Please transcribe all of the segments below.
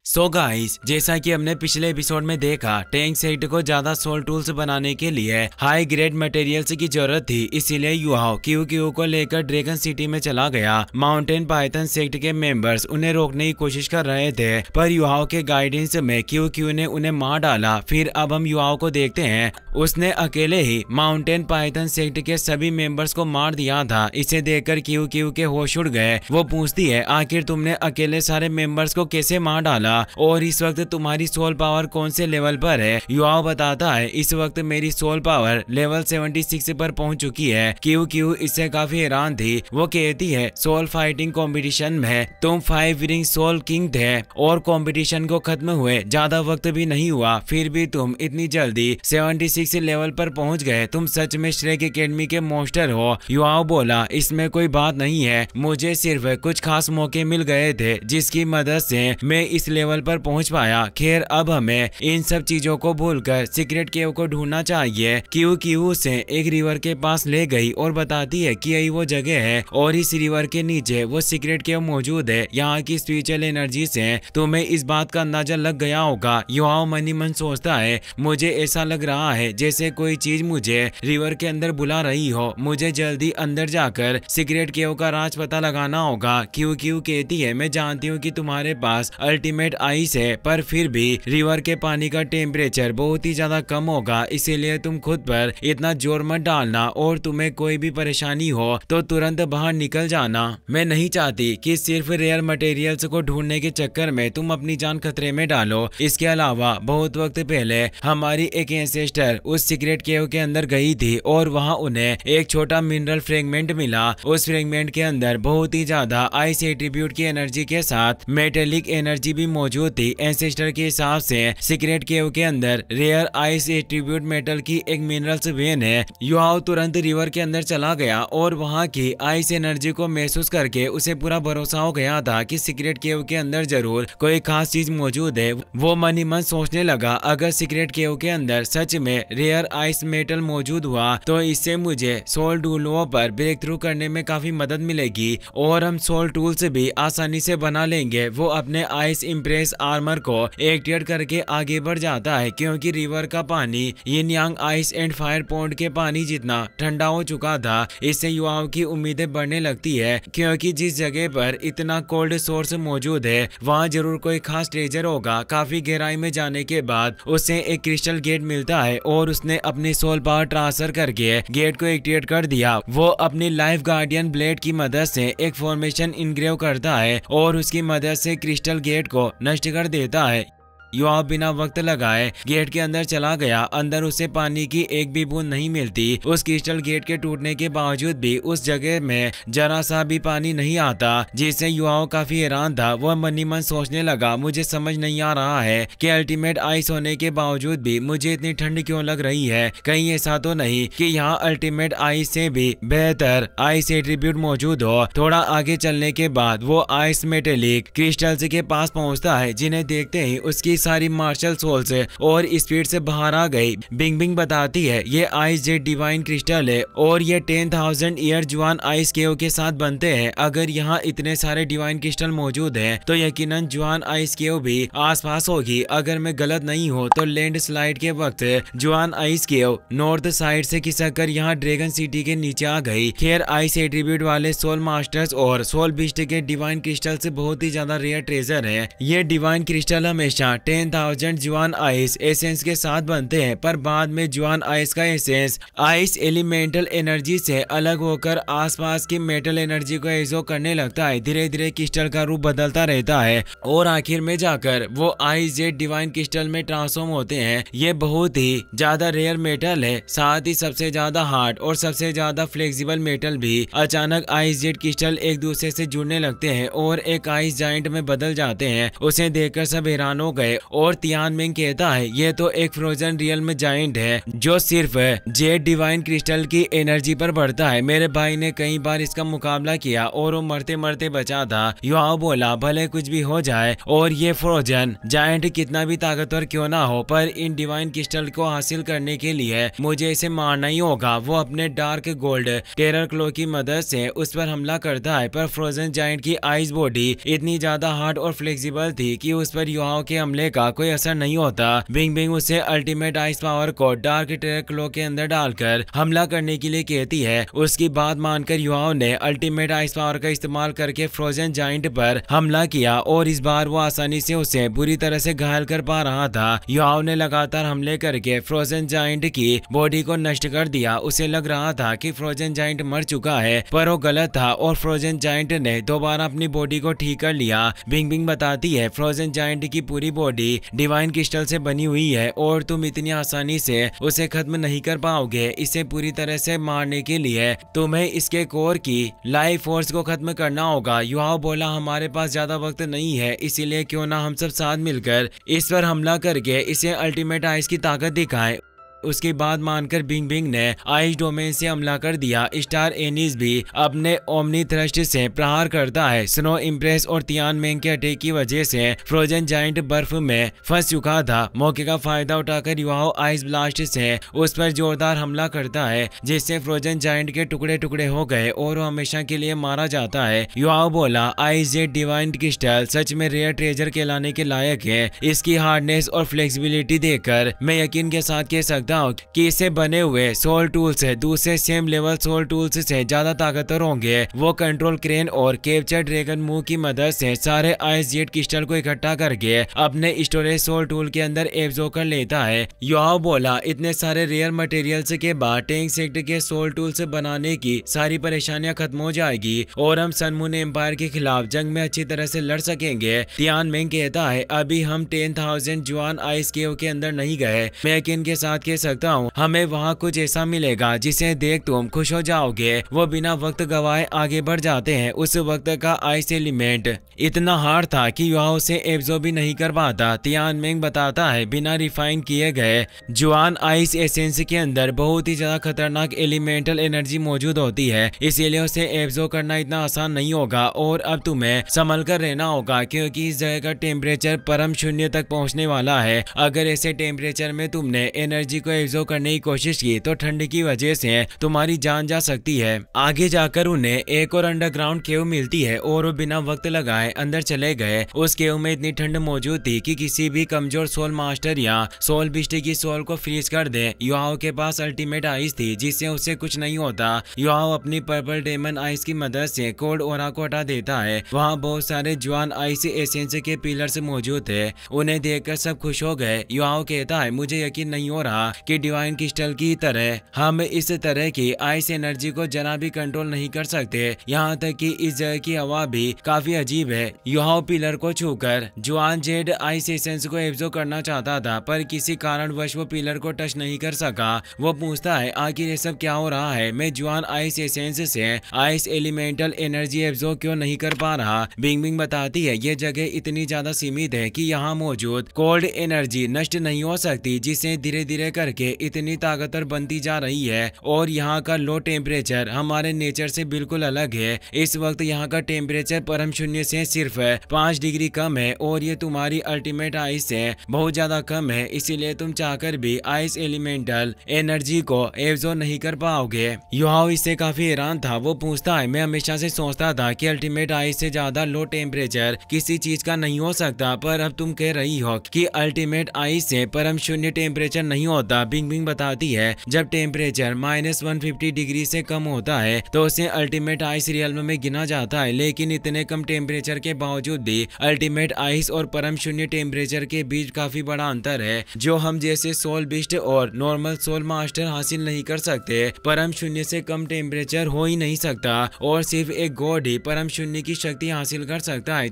So guys, जैसा कि हमने पिछले एपिसोड में देखा, टैंक सेट को ज्यादा सोल टूल्स बनाने के लिए हाई ग्रेड मटेरियल्स की जरूरत थी। इसीलिए युहाओ क्यू को लेकर ड्रैगन सिटी में चला गया। माउंटेन पाइथन सेक्ट के मेंबर्स उन्हें रोकने की कोशिश कर रहे थे, पर युहाओ के गाइडेंस में क्यू ने उन्हें मार डाला। फिर अब हम युहाओ को देखते हैं, उसने अकेले ही माउंटेन पाइथन सेक्ट के सभी मेंबर्स को मार दिया था। इसे देखकर क्यू के होश उड़ गए। वो पूछती है, आखिर तुमने अकेले सारे मेंबर्स को कैसे मार डाला और इस वक्त तुम्हारी सोल पावर कौन से लेवल पर है? युहाओ बताता है, इस वक्त मेरी सोल पावर लेवल 76 पर पहुंच चुकी है। क्यू इससे काफी हैरान थी। वो कहती है, सोल फाइटिंग कंपटीशन में तुम 5 रिंग सोल किंग थे और कंपटीशन को खत्म हुए ज्यादा वक्त भी नहीं हुआ, फिर भी तुम इतनी जल्दी 76 लेवल पर पहुंच गए। तुम सच में श्रेक एकेडमी के मॉन्स्टर हो। युहाओ बोला, इसमें कोई बात नहीं है, मुझे सिर्फ कुछ खास मौके मिल गए थे जिसकी मदद से मैं इस लेवल पर पहुंच पाया। खैर, अब हमें इन सब चीजों को भूलकर सीक्रेट केव को ढूंढना चाहिए। क्यू से एक रिवर के पास ले गई और बताती है कि यही वो जगह है और इस रिवर के नीचे वो सीक्रेट केव मौजूद है। यहाँ की स्पिरिचुअल एनर्जी से तुम्हें इस बात का अंदाजा लग गया होगा। युहाओ मन ही मन सोचता है, मुझे ऐसा लग रहा है जैसे कोई चीज मुझे रिवर के अंदर बुला रही हो। मुझे जल्दी अंदर जाकर सीक्रेट केव का राज पता लगाना होगा। क्यू कहती है, मैं जानती हूँ कि तुम्हारे पास अल्टीमेट आइस है, पर फिर भी रिवर के पानी का टेम्परेचर बहुत ही ज्यादा कम होगा, इसीलिए तुम खुद पर इतना जोर मत डालना और तुम्हें कोई भी परेशानी हो तो तुरंत बाहर निकल जाना। मैं नहीं चाहती कि सिर्फ रेयर मटेरियल्स को ढूंढने के चक्कर में तुम अपनी जान खतरे में डालो। इसके अलावा बहुत वक्त पहले हमारी एक एंसेस्टर उस सीक्रेट केव के अंदर गई थी और वहां उन्हें एक छोटा मिनरल फ्रेगमेंट मिला। उस फ्रेगमेंट के अंदर बहुत ही ज्यादा आइस एट्रीब्यूट की एनर्जी के साथ मेटेलिक एनर्जी भी मौजूद थी। एंसेस्टर के हिसाब से सीक्रेट केव के अंदर रेयर आइस एट्रीब्यूट मेटल की एक मिनरल्स वेन है। युहाओ तुरंत रिवर के अंदर चला गया और वहां की आइस एनर्जी को महसूस करके उसे पूरा भरोसा हो गया था कि सीक्रेट केव के अंदर जरूर कोई खास चीज मौजूद है। वो मन ही मन सोचने लगा, अगर सीक्रेट केव के अंदर सच में रेयर आइस मेटल मौजूद हुआ तो इससे मुझे सोल टूलों पर ब्रेक थ्रू करने में काफी मदद मिलेगी और हम सोल टूल्स भी आसानी से बना लेंगे। वो अपने आइस इम्प्रेस आर्मर को एक्टिवेट करके आगे बढ़ जाता है, क्योंकि रिवर का पानी यिन यांग आइस एंड फायर पॉन्ड के पानी जितना ठंडा हो चुका था। इससे युवाओं की उम्मीदें बढ़ने लगती है, क्योंकि जिस जगह पर इतना कोल्ड सोर्स मौजूद है वहाँ जरूर कोई खास ट्रेजर होगा। काफी गहराई में जाने के बाद उसे एक क्रिस्टल गेट मिलता है और उसने अपनी सोल पावर ट्रांसफर करके गेट को एक्टिवेट कर दिया। वो अपनी लाइफ गार्डियन ब्लेड की मदद से एक फॉर्मेशन इनग्रेव करता है और उसकी मदद से क्रिस्टल गेट को नष्ट कर देता है। युहाओ बिना वक्त लगाए गेट के अंदर चला गया। अंदर उसे पानी की एक भी बूंद नहीं मिलती। उस क्रिस्टल गेट के टूटने के बावजूद भी उस जगह में जरा सा भी पानी नहीं आता, जिससे युहाओ काफी हैरान था। वह मन ही मन सोचने लगा, मुझे समझ नहीं आ रहा है कि अल्टीमेट आइस होने के बावजूद भी मुझे इतनी ठंड क्यों लग रही है। कहीं ऐसा तो नहीं कि यहाँ अल्टीमेट आइस से भी बेहतर आइस एट्रीब्यूट मौजूद हो। थोड़ा आगे चलने के बाद वो आइस मेटेलिक क्रिस्टल्स के पास पहुँचता है, जिन्हें देखते ही उसकी सारी मार्शल सोल्स और स्पीड से बाहर आ गई। बिंग बताती है, ये आइस जेट डिवाइन क्रिस्टल है और ये 10,000 ईयर जुआन आइस केव के साथ बनते हैं। अगर यहाँ इतने सारे डिवाइन क्रिस्टल मौजूद हैं तो यकीनन जुआन आइस केव भी आसपास होगी। अगर मैं गलत नहीं हूँ तो लैंड स्लाइड के वक्त जुआन आइस केव नॉर्थ साइड से खिसक कर यहाँ ड्रैगन सिटी के नीचे आ गई। खैर, आइस एट्रीब्यूट वाले सोल मास्टर्स और सोल बिस्ट के डिवाइन क्रिस्टल से बहुत ही ज्यादा रेयर ट्रेजर है। ये डिवाइन क्रिस्टल हमेशा 10,000 जुआन आइस एसेंस के साथ बनते हैं, पर बाद में जुआन आइस का एसेंस आइस एलिमेंटल एनर्जी से अलग होकर आसपास की मेटल एनर्जी को एब्जॉर्ब करने लगता है। धीरे धीरे क्रिस्टल का रूप बदलता रहता है और आखिर में जाकर वो आइस जेट डिवाइन क्रिस्टल में ट्रांसफॉर्म होते हैं। ये बहुत ही ज्यादा रेयर मेटल है, साथ ही सबसे ज्यादा हार्ड और सबसे ज्यादा फ्लेक्सिबल मेटल भी। अचानक आइस जेट क्रिस्टल एक दूसरे से जुड़ने लगते हैं और एक आइस जाइंट में बदल जाते हैं। उसे देखकर सब हैरान हो गए और तियानमेंग कहता है ये तो एक फ्रोजन रियल जायंट है जो सिर्फ जेड डिवाइन क्रिस्टल की एनर्जी पर बढ़ता है। मेरे भाई ने कई बार इसका मुकाबला किया और वो मरते मरते बचा था। युआओ बोला भले कुछ भी हो जाए और ये फ्रोजन जायंट कितना भी ताकतवर क्यों ना हो, पर इन डिवाइन क्रिस्टल को हासिल करने के लिए मुझे इसे मारना ही होगा। वो अपने डार्क गोल्ड टेरर क्लो की मदद से उस पर हमला करता है, पर फ्रोजन जायंट की आइस बॉडी इतनी ज्यादा हार्ड और फ्लेक्सिबल थी कि उस पर युआओ के हमले का कोई असर नहीं होता। बिंग बिंग उसे अल्टीमेट आइस पावर को डार्क टेरर क्लो के अंदर डालकर हमला करने के लिए कहती है। उसकी बात मानकर युआओ ने अल्टीमेट आइस पावर का इस्तेमाल करके फ्रोजन जायंट पर हमला किया और इस बार वो आसानी से उसे बुरी तरह से घायल कर पा रहा था। युआओ ने लगातार हमले करके फ्रोजन जायंट की बॉडी को नष्ट कर दिया। उसे लग रहा था कि फ्रोजन जायंट मर चुका है, पर वो गलत था और फ्रोजन जायंट ने दोबारा अपनी बॉडी को ठीक कर लिया। बिंग बिंग बताती है फ्रोजन जायंट की पूरी बॉडी डिवाइन क्रिस्टल से बनी हुई है और तुम इतनी आसानी से उसे खत्म नहीं कर पाओगे। इसे पूरी तरह से मारने के लिए तुम्हें इसके कोर की लाइफ फोर्स को खत्म करना होगा। युआओ बोला हमारे पास ज्यादा वक्त नहीं है, इसीलिए क्यों ना हम सब साथ मिलकर इस पर हमला करके इसे अल्टीमेट आइस की ताकत दिखाएं। उसकी बात मानकर बिंग बिंग ने आइस डोमेन से हमला कर दिया। स्टार एनिस भी अपने ओमनी थ्रस्ट से प्रहार करता है। स्नो इम्प्रेस और तियानमेंग के अटैक की वजह से फ्रोजन जायंट बर्फ में फंस चुका था। मौके का फायदा उठाकर युआओ आइस ब्लास्ट से उस पर जोरदार हमला करता है, जिससे फ्रोजन जायंट के टुकड़े टुकड़े हो गए और वो हमेशा के लिए मारा जाता है। युआओ बोला आइस जेड डिवाइन क्रिस्टल सच में रेयर ट्रेजर कहलाने के लायक है। इसकी हार्डनेस और फ्लेक्सिबिलिटी देखकर मैं यकीन के साथ कह सकता कि इससे बने हुए सोल टूल्स दूसरे सेम लेवल सोल टूल्स से ज्यादा ताकतवर होंगे। वो कंट्रोल क्रेन और कैप्चर ड्रैगन मूव की मदद से सारे आइस जेट क्रिस्टल को इकट्ठा करके अपने स्टोरेज सोल टूल के अंदर एब्जॉर्ब कर लेता है। युआओ बोला इतने सारे रेयर मटेरियल्स के बाद टैंक सेक्टर के सोल टूल्स बनाने की सारी परेशानियां खत्म हो जाएगी और हम सन मून एम्पायर के खिलाफ जंग में अच्छी तरह से लड़ सकेंगे। तियानमेंग कहता है अभी हम 10,000 जुआन आइस केव के अंदर नहीं गए। मैं यकीन के साथ कह सकता हूँ हमें वहाँ कुछ ऐसा मिलेगा जिसे देख तुम खुश हो जाओगे। वो बिना वक्त गवाए आगे बढ़ जाते हैं। उस वक्त का आइस एलिमेंट इतना हार्ड था कि युआओ उसे एब्जॉर्ब भी नहीं कर पाता। तियानमेंग बताता है बिना रिफाइन किए गए जुआन आइस एसेंस के अंदर बहुत ही ज्यादा खतरनाक एलिमेंटल एनर्जी मौजूद होती है, इसीलिए उसे एब्जॉर्ब करना इतना आसान नहीं होगा और अब तुम्हें संभल कर रहना होगा क्योंकि इस जगह का टेम्परेचर परम शून्य तक पहुंचने वाला है। अगर ऐसे टेम्परेचर में तुमने एनर्जी को एब्जॉर्ब करने की कोशिश की तो ठंड की वजह से तुम्हारी जान जा सकती है। आगे जाकर उन्हें एक और अंडरग्राउंड केव मिलती है और वो बिना वक्त लगाए अंदर चले गए। उस केव में इतनी ठंड मौजूद थी कि किसी भी कमजोर सोल मास्टर या सोल बिस्ट की सोल को फ्रीज कर दे। युआओ के पास अल्टीमेट आइस थी जिससे उसे कुछ नहीं होता। युआओ अपनी पर्पल डेमन आइस की मदद से कोल्ड ओरा को हटा देता है। वहाँ बहुत सारे जुआन आइस एसेंस के पिलर्स मौजूद थे। उन्हें देखकर सब खुश हो गए। युआओ कहता है मुझे यकीन नहीं हो रहा कि डिवाइन क्रिस्टल की तरह हम इस तरह की आइस एनर्जी को जरा भी कंट्रोल नहीं कर सकते। यहाँ तक कि इस जगह की हवा भी काफी अजीब है। युआओ पिलर को छूकर जुआन जेड आइस एसेंस को एब्जॉर्ब करना चाहता था, पर किसी कारणवश वो पिलर को टच नहीं कर सका। वो पूछता है आखिर ये सब क्या हो रहा है, मैं जुआन आइस एसेंस से आइस एलिमेंटल एनर्जी एब्जॉर्ब क्यों नहीं कर पा रहा। बिंग बिंग बताती है ये जगह इतनी ज्यादा सीमित है कि यहाँ मौजूद कोल्ड एनर्जी नष्ट नहीं हो सकती, जिसे धीरे धीरे करके इतनी ताकतवर बनती जा रही है और यहाँ का लो टेम्परेचर हमारे नेचर से बिल्कुल अलग है। इस वक्त यहाँ का टेम्परेचर परम शून्य से सिर्फ 5 डिग्री कम है और ये तुम्हारी अल्टीमेट आइस से बहुत ज्यादा कम है, इसीलिए तुम चाहकर भी आइस एलिमेंटल एनर्जी को एब्जॉर्ब नहीं कर पाओगे। युआओ इससे काफी हैरान था। वो पूछता है मैं हमेशा से सोचता था कि अल्टीमेट आइस से ज्यादा लो टेम्परेचर किसी चीज का नहीं हो सकता, पर अब तुम कह रही हो कि अल्टीमेट आइस से परम शून्य टेम्परेचर नहीं होता। बिंग बिंग बताती है जब टेम्परेचर -150 डिग्री से कम होता है तो उसे अल्टीमेट आइस रियल्म में गिना जाता है, लेकिन इतने कम टेम्परेचर के बावजूद भी अल्टीमेट आइस और परम शून्य टेम्परेचर के बीच काफी बड़ा अंतर है जो हम जैसे सोल बिस्ट और नॉर्मल सोल मास्टर हासिल नहीं कर सकते। परम शून्य से कम टेम्परेचर हो ही नहीं सकता और सिर्फ एक गॉड ही परम शून्य की शक्ति हासिल कर सकता है।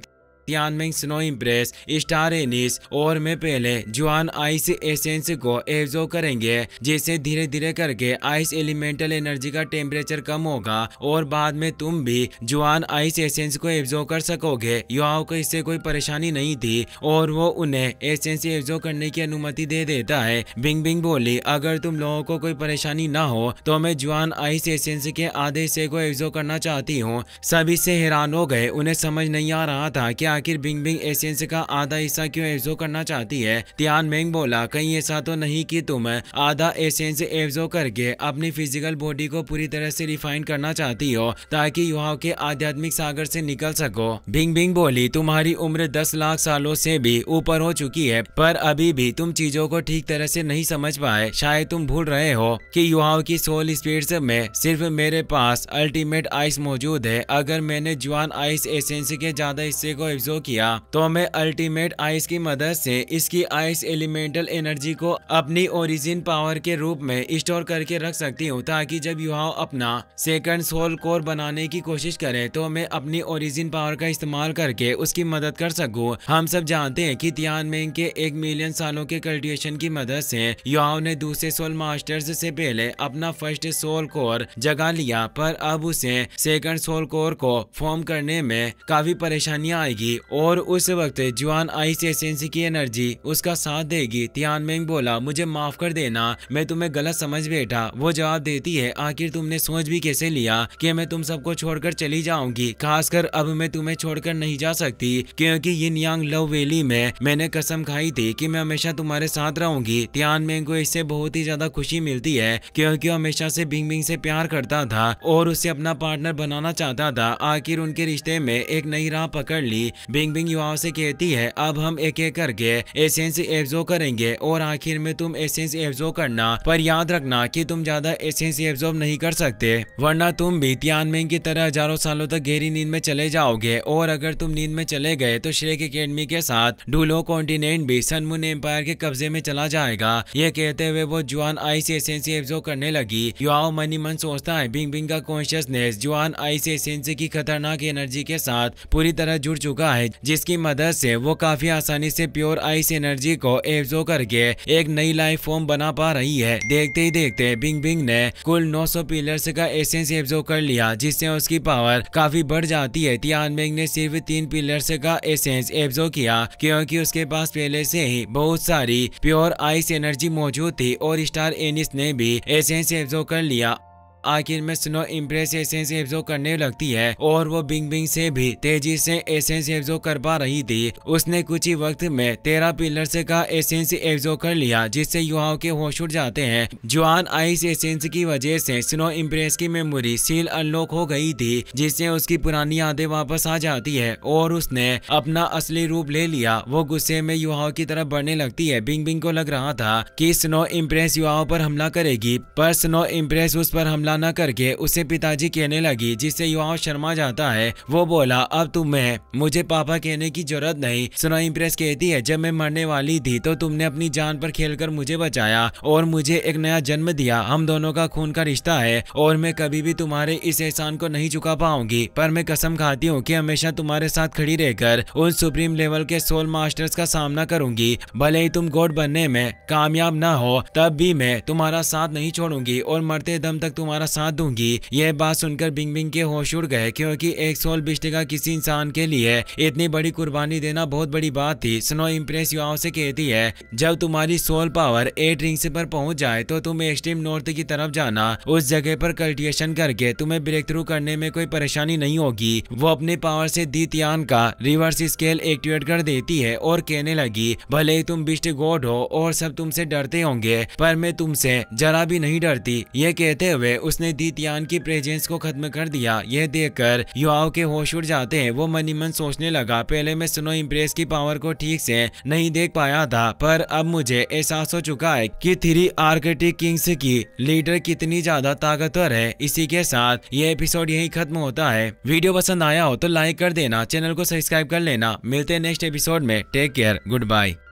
तियानमेंग स्नो इम्प्रेस, स्टार एनिस और मैं पहले जुआन आइस एसेंस को एब्जॉर्ब करेंगे, जिससे धीरे धीरे करके आइस एलिमेंटल एनर्जी का टेम्परेचर कम होगा और बाद में तुम भी जुआन आइस एसेंस को एब्जॉर्ब कर सकोगे। युआओ को इससे कोई परेशानी नहीं थी और वो उन्हें एसेंस एब्जॉर्ब करने की अनुमति दे देता है। बिंग बिंग बोली, अगर तुम लोगों को कोई परेशानी ना हो तो मैं जुआन आइस एसेंस के आधे हिस्से को एब्जॉर्ब करना चाहती हूँ। सभी से हैरान हो गए, उन्हें समझ नहीं आ रहा था कि आखिर बिंग बिंग एसेंस का आधा हिस्सा क्यों एब्जॉर्ब करना चाहती है। तियानमेंग बोला, कहीं ऐसा तो नहीं कि तुम आधा एसेंस एब्जॉर्ब करके अपनी फिजिकल बॉडी को पूरी तरह से रिफाइन करना चाहती हो ताकि युवाओं के आध्यात्मिक सागर से निकल सको। बिंग बिंग बोली, तुम्हारी उम्र 10 लाख सालों से भी ऊपर हो चुकी है, पर अभी भी तुम चीजों को ठीक तरह से नहीं समझ पाए। शायद तुम भूल रहे हो कि युवाओं की सोल स्पीड्स में सिर्फ मेरे पास अल्टीमेट आइस मौजूद है। अगर मैंने जुआन आइस एसेंस के ज्यादा हिस्से को एब्जॉर्ब किया तो मैं अल्टीमेट आइस की मदद से इसकी आइस एलिमेंटल एनर्जी को अपनी ओरिजिन पावर के रूप में स्टोर करके रख सकती हूँ, ताकि जब युवाओं अपना सेकंड सोल कोर बनाने की कोशिश करें तो मैं अपनी ओरिजिन पावर का इस्तेमाल करके उसकी मदद कर सकूं। हम सब जानते हैं कि तियानमेंग के 1 मिलियन सालों के कल्टिवेशन की मदद से युवाओं ने दूसरे सोल मास्टर्स से पहले अपना फर्स्ट सोल कोर जगा लिया, पर अब उसे सेकंड सोल कोर को फॉर्म करने में काफी परेशानियां आएगी और उस वक्त जुआन आइस एसेंस की एनर्जी उसका साथ देगी। तियानमेंग बोला, मुझे माफ कर देना, मैं तुम्हें गलत समझ बैठा। वो जवाब देती है, आखिर तुमने सोच भी कैसे लिया कि मैं तुम सबको छोड़कर चली जाऊंगी? खासकर अब मैं तुम्हें छोड़कर नहीं जा सकती, क्योंकि यिन यांग लव वैली में मैंने कसम खाई थी कि मैं हमेशा तुम्हारे साथ रहूंगी। तियानमेंग को इससे बहुत ही ज्यादा खुशी मिलती है, क्योंकि वो हमेशा से बिंग बिंग से प्यार करता था और उसे अपना पार्टनर बनाना चाहता था। आखिर उनके रिश्ते में एक नई राह पकड़ ली। बिंग बिंग युवाओं से कहती है, अब हम एक एक करके एसेंस एब्जॉर्ब करेंगे और आखिर में तुम एसेंस एब्जॉर्ब करना, पर याद रखना कि तुम ज्यादा एसेंस एब्जॉर्ब नहीं कर सकते, वरना तुम भी तियानमेंग की तरह हजारों सालों तक गहरी नींद में चले जाओगे। और अगर तुम नींद में चले गए तो श्रेक एकेडमी के साथ डुलो कॉन्टिनेंट भी सन मून एम्पायर के कब्जे में चला जाएगा। ये कहते हुए वो जुआन आइस एसेंस एब्जॉर्ब करने लगी। युआओ मन ही मन सोचता है, बिंग बिंग का कॉन्शियसनेस जुआन आइस एसेंस की खतरनाक एनर्जी के साथ पूरी तरह जुड़ चुका है, जिसकी मदद से वो काफी आसानी से प्योर आइस एनर्जी को एब्जॉर्ब करके एक नई लाइफ फॉर्म बना पा रही है। देखते ही देखते बिंग बिंग ने कुल 900 पिलर्स का एसेंस एब्जॉर्ब कर लिया, जिससे उसकी पावर काफी बढ़ जाती है। तियानमेंग ने सिर्फ 3 पिलर्स का एसेंस एब्जॉर्ब किया, क्योंकि उसके पास पहले से ही बहुत सारी प्योर आइस एनर्जी मौजूद थी और स्टार एनिस ने भी एसेंस एब्जॉर्ब कर लिया। आखिर में स्नो इम्प्रेस एसेंस एब्जॉर्ब करने लगती है और वो बिंग बिंग से भी तेजी से एसेंस एब्जॉर्ब कर पा रही थी। उसने कुछ ही वक्त में 13 पिलर्स का एसेंस एब्जॉर्ब कर लिया, जिससे युवाओं के होश उड़ जाते हैं। जुआन आइस एसेंस की वजह से स्नो इम्प्रेस की मेमोरी सील अनलॉक हो गई थी, जिससे उसकी पुरानी यादें वापस आ जाती है और उसने अपना असली रूप ले लिया। वो गुस्से में युवाओं की तरफ बढ़ने लगती है। बिंग बिंग को लग रहा था कि स्नो इम्प्रेस युवाओं पर हमला करेगी, पर स्नो इम्प्रेस उस पर हमला न करके उसे पिताजी कहने लगी, जिससे युवाओं शर्मा जाता है। वो बोला, अब तुम्हें मुझे पापा कहने की जरूरत नहीं। स्नो इम्प्रेस कहती है, जब मैं मरने वाली थी तो तुमने अपनी जान पर खेलकर मुझे बचाया और मुझे एक नया जन्म दिया। हम दोनों का खून का रिश्ता है और मैं कभी भी तुम्हारे इस एहसान को नहीं चुका पाऊंगी, पर मैं कसम खाती हूँ कि हमेशा तुम्हारे साथ खड़ी रहकर उन सुप्रीम लेवल के सोल मास्टर्स का सामना करूंगी। भले ही तुम गॉड बनने में कामयाब ना हो, तब भी मैं तुम्हारा साथ नहीं छोड़ूंगी और मरते दम तक तुम्हारा साथ दूंगी। यह बात सुनकर बिंग बिंग के होश उड़ गए, क्योंकि एक सोल बिस्ट का किसी इंसान के लिए इतनी बड़ी कुर्बानी देना बहुत बड़ी बात थी। स्नो इम्प्रेस युवाओं से कहती है, जब तुम्हारी सोल पावर 8 रिंग्स पर पहुंच जाए तो तुम एक्सट्रीम नॉर्थ की तरफ जाना। उस जगह पर कल्टिवेशन करके तुम्हें ब्रेक थ्रू करने में कोई परेशानी नहीं होगी। वो अपने पावर से दी तियान का रिवर्स स्केल एक्टिवेट कर देती है और कहने लगी, भले ही तुम बिस्ट गॉड हो और सब तुमसे डरते होंगे, पर मैं तुमसे जरा भी नहीं डरती। ये कहते हुए उसने दी तियान की प्रेजेंस को खत्म कर दिया। यह देखकर युवाओं के होश उड़ जाते हैं। वो मन ही मन सोचने लगा, पहले मैं स्नो इम्प्रेस की पावर को ठीक से नहीं देख पाया था, पर अब मुझे एहसास हो चुका है कि 3 आर्कटिक किंग्स की लीडर कितनी ज्यादा ताकतवर है। इसी के साथ ये एपिसोड यही खत्म होता है। वीडियो पसंद आया हो तो लाइक कर देना, चैनल को सब्सक्राइब कर लेना। मिलते हैं नेक्स्ट एपिसोड में। Take care, good bye.